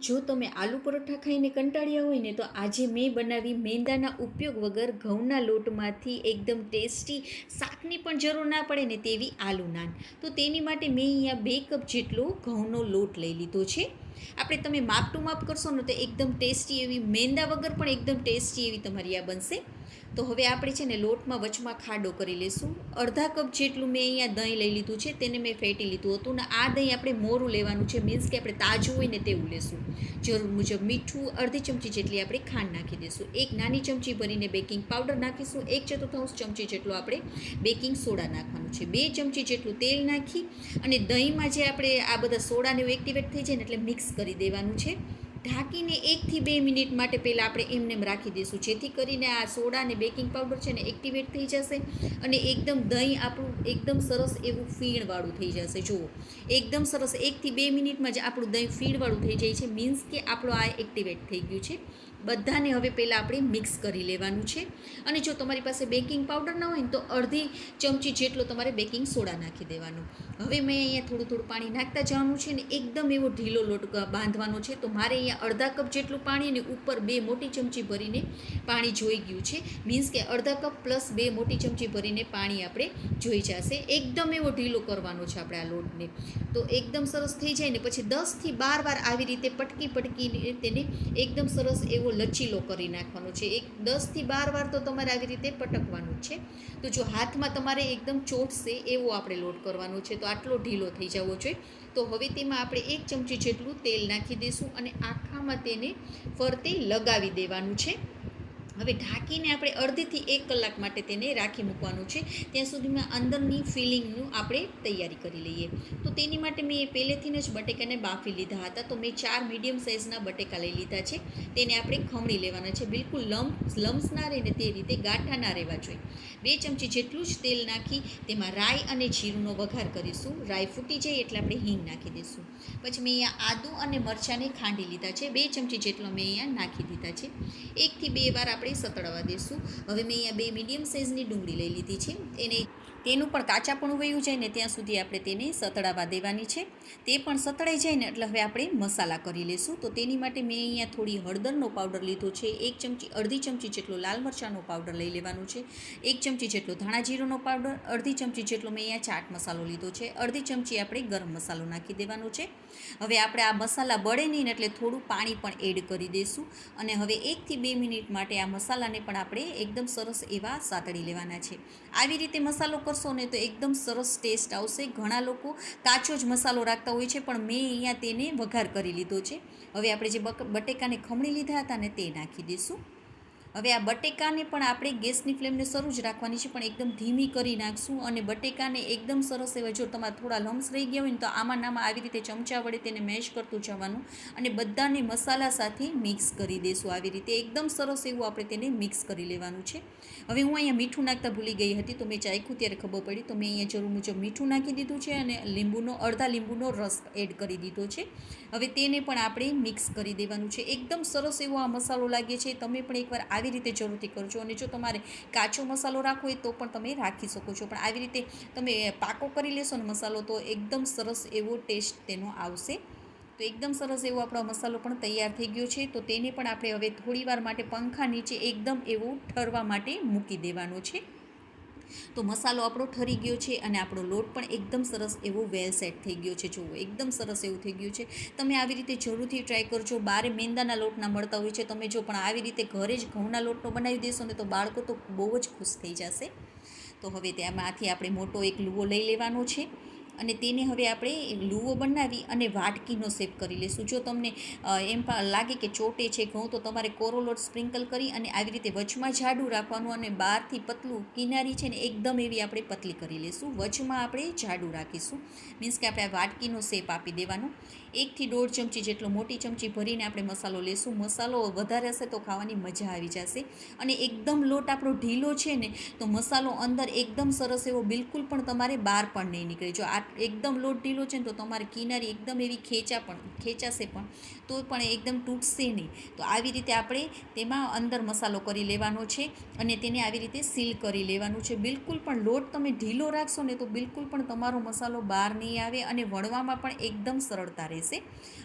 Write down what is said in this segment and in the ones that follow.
જો તમે આલુ પરોઠા ખાઈને કંટાળ્યા હોય ને તો આજે મેં બનાવી મેંદાના ઉપયોગ વગર ઘઉંના લોટમાંથી એકદમ ટેસ્ટી શાકની પણ જરૂર ના પડે ને તેવી આલુ નાન. તો તેની માટે મેં અહીંયા 2 કપ જેટલો ઘઉંનો લોટ લઈ લીધો છે. આપણે તમે માપ ટુ માપ કરશો ને તો એકદમ ટેસ્ટી એવી મેંદા વગર પણ એકદમ ટેસ્ટી એવી તમારી આ બનશે. તો હવે આપણે છે ને લોટમાં વચમાં ખાડો કરી લઈશું. અડધા કપ જેટલું મેં અહીંયા દહીં લઈ લીધું છે, તેને મેં ફેટી લીધું હતું ને આ દહીં આપણે મોરું લેવાનું છે, મીન્સ કે આપણે તાજું હોય ને તેવું લેશું. જરૂર મુજબ મીઠું, અડધી ચમચી જેટલી આપણે ખાંડ નાખી દઈશું. એક નાની ચમચી ભરીને બેકિંગ પાવડર નાખીશું. 1/4 ચમચી જેટલો આપણે બેકિંગ સોડા નાખવાનું છે. 2 ચમચી જેટલું તેલ નાખી અને દહીંમાં જે આપણે આ બધા સોડાને એક્ટિવેટ થઈ જાય ને એટલે મિક્સ કરી દેવાનું છે. ઢાંકીને 1 થી 2 મિનિટ માટે પહેલાં આપણે એમને રાખી દઈશું, જેથી કરીને આ સોડા અને બેકિંગ પાવડર છે ને એક્ટિવેટ થઈ જશે અને એકદમ દહીં આપણું એકદમ સરસ એવું ફીણવાળું થઈ જશે. જુઓ, એકદમ સરસ 1 થી 2 મિનિટમાં જ આપણું દહીં ફીણવાળું થઈ જાય છે, મીન્સ કે આપણું આ એક્ટિવેટ થઈ ગયું છે. બધાને હવે પહેલાં આપણે મિક્સ કરી લેવાનું છે. અને જો તમારી પાસે બેકિંગ પાવડર ના હોય ને તો અડધી ચમચી જેટલો તમારે બેકિંગ સોડા નાખી દેવાનો. હવે મેં અહીંયા થોડું થોડું પાણી નાખતા જવાનું છે ને એકદમ એવો ઢીલો લોટ બાંધવાનો છે. તો મારે અહીંયા અડધા કપ જેટલું પાણી અને ઉપર 2 મોટી ચમચી ભરીને પાણી જોઈ ગયું છે, મીન્સ કે અડધા કપ પ્લસ 2 મોટી ચમચી ભરીને પાણી આપણે જોઈ જશે. એકદમ એવો ઢીલો કરવાનો છે આપણે આ લોટને. તો એકદમ સરસ થઈ જાય ને પછી 10 થી 12 વાર આવી રીતે પટકીને તેને એકદમ સરસ એવો લચીલો કરી નાખવાનો છે. 10 થી 12 વાર તો તમારે આવી રીતે પટકવાનું છે. તો જો હાથમાં તમારે એકદમ ચોટશે એવો આપણે લોટ કરવાનો છે, તો આટલો ઢીલો થઈ જવો જોઈએ. તો હવે તેમાં આપણે 1 ચમચી જેટલું તેલ નાખી દઈશું અને આખામાં તેને ફરતે લગાવી દેવાનું છે. હવે ઢાંકીને આપણે અડધીથી 1 કલાક માટે તેને રાખી મૂકવાનું છે. ત્યાં સુધીમાં અંદરની ફિલિંગનું આપણે તૈયારી કરી લઈએ. તો તેની માટે મેં પહેલેથી જ બટેકાને બાફી લીધા હતા. તો મેં 4 મીડિયમ સાઇઝના બટેકા લઈ લીધા છે. તેને આપણે ખમણી લેવાના છે. બિલકુલ લમ્સ ના રહે ને તે રીતે ગાંઠા ના રહેવા જોઈએ. 2 ચમચી જેટલું જ તેલ નાખી તેમાં રાઈ અને જીરુંનો વઘાર કરીશું. રાઈ ફૂટી જાય એટલે આપણે હિંગ નાખી દઈશું. પછી મેં અહીંયા આદુ અને મરચાંને ખાંડી લીધા છે. 2 ચમચી જેટલો મેં અહીંયા નાખી દીધા છે. 1 થી 2 વાર આપણે સતળવા દઈશું. હવે મેં અહીંયા 2 મીડિયમ સાઇઝની ડુંગળી લઈ લીધી છે. તેનું પણ કાચાપણું વયું જાય ને ત્યાં સુધી આપણે તેને સતળાવા દેવાની છે. તે પણ સતળાઈ જાય ને એટલે હવે આપણે મસાલા કરી લઈશું. તો તેની માટે મેં અહીંયા થોડી હળદરનો પાવડર લીધો છે. 1 અડધી ચમચી જેટલો લાલ મરચાંનો પાવડર લઈ લેવાનું છે. 1 ચમચી જેટલો ધાણા જીરુંનો પાવડર, અડધી ચમચી જેટલો મેં અહીંયા ચાટ મસાલો લીધો છે. અડધી ચમચી આપણે ગરમ મસાલો નાખી દેવાનો છે. હવે આપણે આ મસાલા બળે નહીં એટલે થોડું પાણી પણ એડ કરી દઈશું અને હવે 1 થી 2 મિનિટ માટે આ મસાલાને પણ આપણે એકદમ સરસ એવા સાતળી લેવાના છે. આવી રીતે મસાલો કરશો ને તો એકદમ સરસ ટેસ્ટ આવશે. ઘણા લોકો કાચો જ મસાલો રાખતા હોય છે, પણ મેં અહીંયા તેને વઘાર કરી લીધો છે. હવે આપણે જે બટેકાને ખમણી લીધા હતા ને તે નાખી દઈશું. હવે આ બટેકાને પણ આપણે ગેસની ફ્લેમને શરૂ જ રાખવાની છે, પણ એકદમ ધીમી કરી નાખશું અને બટેકાને એકદમ સરસ એવા જો તમારે થોડા લમ્સ રહી ગયા હોય ને તો આમાં આવી રીતે ચમચા વડે તેને મેશ કરતું જવાનું અને બધાને મસાલા સાથે મિક્સ કરી દઈશું. આવી રીતે એકદમ સરસ એવું આપણે તેને મિક્સ કરી લેવાનું છે. હવે હું અહીંયા મીઠું નાખતા ભૂલી ગઈ હતી, તો મેં ચાખ્યું ત્યારે ખબર પડી, તો મેં અહીંયા જરૂર મુજબ મીઠું નાખી દીધું છે અને અડધા લીંબુનો રસ એડ કરી દીધો છે. હવે તેને પણ આપણે મિક્સ કરી દેવાનું છે. એકદમ સરસ એવો આ મસાલો લાગે છે. તમે પણ એકવાર આવી રીતે જરૂરથી કરજો અને જો તમારે કાચો મસાલો રાખવો હોય તો પણ તમે રાખી શકો છો, પણ આવી રીતે તમે પાકો કરી લેશો ને મસાલો તો એકદમ સરસ એવો ટેસ્ટ તેનો આવશે. તો એકદમ સરસ એવો આપણો મસાલો પણ તૈયાર થઈ ગયો છે. તો તેને પણ આપણે હવે થોડીવાર માટે પંખા નીચે એકદમ એવો ઠરવા માટે મૂકી દેવાનો છે. તો મસાલો આપણો ઠરી ગયો છે અને આપણો લોટ પણ એકદમ સરસ એવો વેલ સેટ થઈ ગયો છે. જુઓ, એકદમ સરસ એવું થઈ ગયું છે. તમે આવી રીતે જરૂરથી ટ્રાય કરજો. બારે મેંદાના લોટના મળતા હોય છે, તમે જો પણ આવી રીતે ઘરે જ ઘઉંના લોટનો બનાવી દેશો ને તો બાળકો તો બહુ જ ખુશ થઈ જશે. તો હવે તેમાંથી આપણે મોટો એક લુવો લઈ લેવાનો છે અને તેને હવે આપણે લુવો બનાવી અને વાટકીનો શેપ કરી લઈશું. જો તમને એમ લાગે કે ચોટે છે ઘઉં તો તમારે કોરો લોટ સ્પ્રિંકલ કરી અને આવી રીતે વચમાં જાડું રાખવાનું અને બહારથી પતલું, કિનારી છે ને એકદમ એવી આપણે પતલી કરી લઈશું. વચમાં આપણે જાડું રાખીશું, મીન્સ કે આપણે આ વાટકીનો શેપ આપી દેવાનો. 1 થી 1.5 ચમચી જેટલો મોટી ચમચી ભરીને આપણે મસાલો લેશું. મસાલો વધારે હશે તો ખાવાની મજા આવી જશે. અને એકદમ લોટ આપણો ઢીલો છે ને તો મસાલો અંદર એકદમ સરસ એવો બિલકુલ પણ તમારે બહાર પણ નહીં નીકળે. જો આ એકદમ લોટ ઢીલો છે ને તો તમારી કિનારી એકદમ એવી ખેંચાશે પણ તો પણ એકદમ તૂટશે નહીં. તો આવી રીતે આપણે તેમાં અંદર મસાલો કરી લેવાનો છે અને તેને આવી રીતે સીલ કરી લેવાનું છે. બિલકુલ પણ લોટ તમે ઢીલો રાખશો ને તો બિલકુલ પણ તમારો મસાલો બહાર નહીં આવે અને વણવામાં પણ એકદમ સરળતા રહેશે. રહેશે.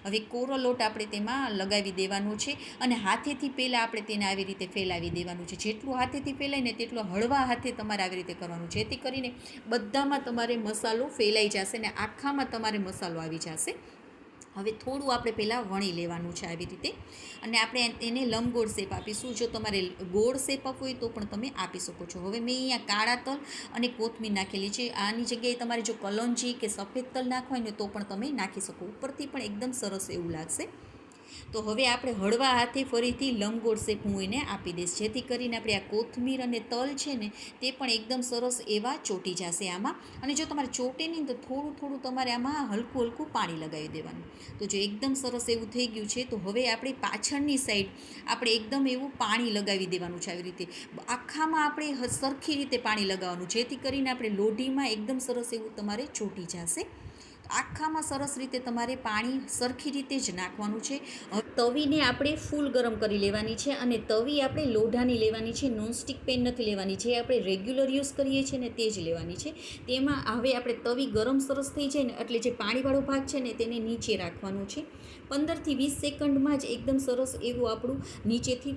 હવે કોરો લોટ આપણે તેમાં લગાવી દેવાનો છે અને હાથેથી પહેલાં આપણે તેને આવી રીતે ફેલાવી દેવાનું છે. જેટલું હાથેથી ફેલાય ને તેટલો હળવા હાથે તમારે આવી રીતે કરવાનું, જેથી કરીને બધામાં તમારે મસાલો ફેલાઈ જશે ને આખામાં તમારે મસાલો આવી જશે. હવે થોડું આપણે પહેલાં વણી લેવાનું છે આવી રીતે, અને આપણે એને લંબગોળ શેપ આપીશું. જો તમારે ગોળ શેપ આપવો હોય તો પણ તમે આપી શકો છો. હવે મેં અહીંયા કાળા તલ અને કોથમીર નાખેલી છે. આની જગ્યાએ તમારે જો કલોંજી કે સફેદ તલ નાખવા હોય ને તો પણ તમે નાખી શકો. ઉપરથી પણ એકદમ સરસ એવું લાગશે. તો હવે આપણે હળવા હાથે ફરીથી લંબગોળ શેપ હું એને આપી દઈશ, જેથી કરીને આપણે આ કોથમીર અને તલ છે ને તે પણ એકદમ સરસ એવા ચોંટી જશે આમાં. અને જો તમારે ચોટે નહીં તો થોડું થોડું તમારે આમાં હલકું હલકું પાણી લગાવી દેવાનું. તો જો એકદમ સરસ એવું થઈ ગયું છે, તો હવે આપણે પાછળની સાઈડ આપણે એકદમ એવું પાણી લગાવી દેવાનું છે. આવી રીતે આખામાં આપણે સરખી રીતે પાણી લગાવવાનું, જેથી કરીને આપણે લોઢીમાં એકદમ સરસ એવું તમારે ચોંટી જશે. આખામાં સરસ રીતે તમારે પાણી સરખી રીતે જ નાખવાનું છે. તવીને આપણે ફૂલ ગરમ કરી લેવાની છે, અને તવી આપણે લોઢાની લેવાની છે, નોનસ્ટિક પેન નથી લેવાની. જે આપણે રેગ્યુલર યુઝ કરીએ છીએ ને તે જ લેવાની છે. તેમાં હવે આપણે તવી ગરમ સરસ થઈ જાય ને એટલે જે પાણીવાળો ભાગ છે ને તેને નીચે રાખવાનો છે. 15થી 20 સેકન્ડમાં જ એકદમ સરસ એવું આપણું નીચેથી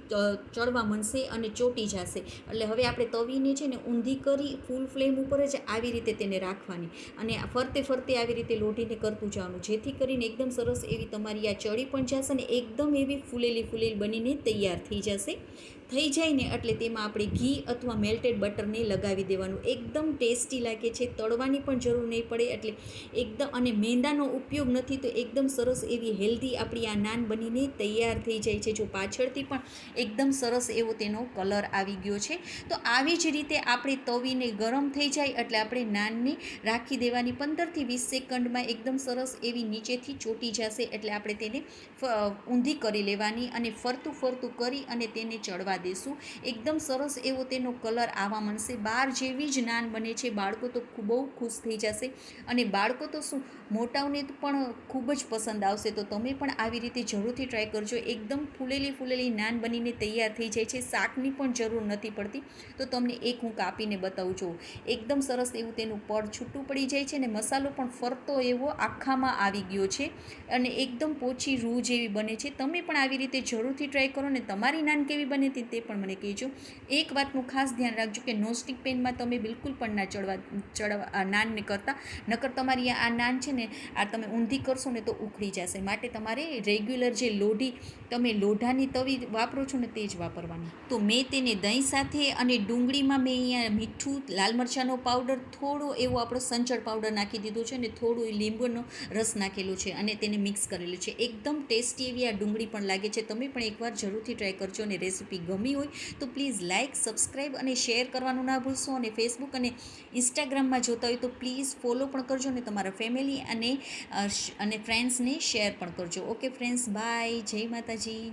ચડવા માંડશે અને ચોંટી જશે. એટલે હવે આપણે તવીને છે ને ઊંધી કરી ફૂલ ફ્લેમ ઉપર જ આવી રીતે તેને રાખવાની, અને ફરતે ફરતે આવી રીતે લોઢીને કરતું જવાનું, જેથી કરીને એકદમ સરસ એવી તમારી આ ચડી પણ જશે ને એકદમ એવી ફૂલેલી બનીને તૈયાર થઈ જશે. થઈ જાય ને એટલે તેમાં આપણે ઘી અથવા મેલ્ટેડ બટરને લગાવી દેવાનું. એકદમ ટેસ્ટી લાગે છે, તળવાની પણ જરૂર નહીં પડે. એટલે એકદમ, અને મેંદાનો ઉપયોગ નથી તો એકદમ સરસ એવી હેલ્ધી આપણી આ નાન બનીને તૈયાર થઈ જાય છે. જો પાછળથી પણ એકદમ સરસ એવો તેનો કલર આવી ગયો છે. તો આવી જ રીતે આપણે તવીને ગરમ થઈ જાય એટલે આપણે નાનને રાખી દેવાની. 15થી 20 સેકન્ડમાં એકદમ સરસ એવી નીચેથી ચોંટી જશે એટલે આપણે તેને ઊંધી કરી લેવાની, અને ફરતું ફરતું કરી અને તેને ચડવા દેશું. એકદમ સરસ એવો તેનો કલર આવવા માંડશે. બાર જેવી જ નાન બને છે. બાળકો તો બહુ ખુશ થઈ જશે, અને બાળકો તો શું, મોટાઓને પણ ખૂબ જ પસંદ આવશે. તો તમે પણ આવી રીતે જરૂરથી ટ્રાય કરજો. એકદમ ફૂલેલી નાન બનીને તૈયાર થઈ જાય છે. શાકની પણ જરૂર નથી પડતી. તો તમને એક હું કાપીને બતાવું છું. એકદમ સરસ એવું તેનું પડ છૂટું પડી જાય છે, અને મસાલો પણ ફરતો એવો આખામાં આવી ગયો છે, અને એકદમ પોચી રૂ જેવી બને છે. તમે પણ આવી રીતે જરૂરથી ટ્રાય કરો, ને તમારી નાન કેવી બને તે પણ મને કહેજો. એક વાતનું ખાસ ધ્યાન રાખજો કે નોનસ્ટિક પેનમાં તમે બિલકુલ પણ ના ચડવા નાનને કરતા, નકર તમારી આ નાન છે ને આ તમે ઊંધી કરશો ને તો ઉખડી જશે. માટે તમારે રેગ્યુલર જે તમે લોઢાની તવી વાપરો છો ને તે જ વાપરવાની. તો મેં તેને દહીં સાથે અને ડુંગળીમાં મેં અહીંયા મીઠું, લાલ મરચાંનો પાવડર, થોડો એવો આપણો સંચળ પાવડર નાખી દીધો છે, અને થોડું લીંબુનો રસ નાખેલો છે, અને તેને મિક્સ કરેલું છે. એકદમ ટેસ્ટી એવી આ ડુંગળી પણ લાગે છે. તમે પણ એકવાર જરૂરથી ટ્રાય કરજો, અને રેસીપી ગમી હોય તો પ્લીઝ લાઇક, સબસ્ક્રાઈબ અને શેર કરવાનું ના ભૂલશો. અને ફેસબુક અને ઇન્સ્ટાગ્રામમાં જોતા હોય તો પ્લીઝ ફોલો પણ કરજો, અને તમારા ફેમિલી અને ફ્રેન્ડ્સને શેર પણ કરજો. ઓકે ફ્રેન્ડ્સ, બાય, જય માતાજી.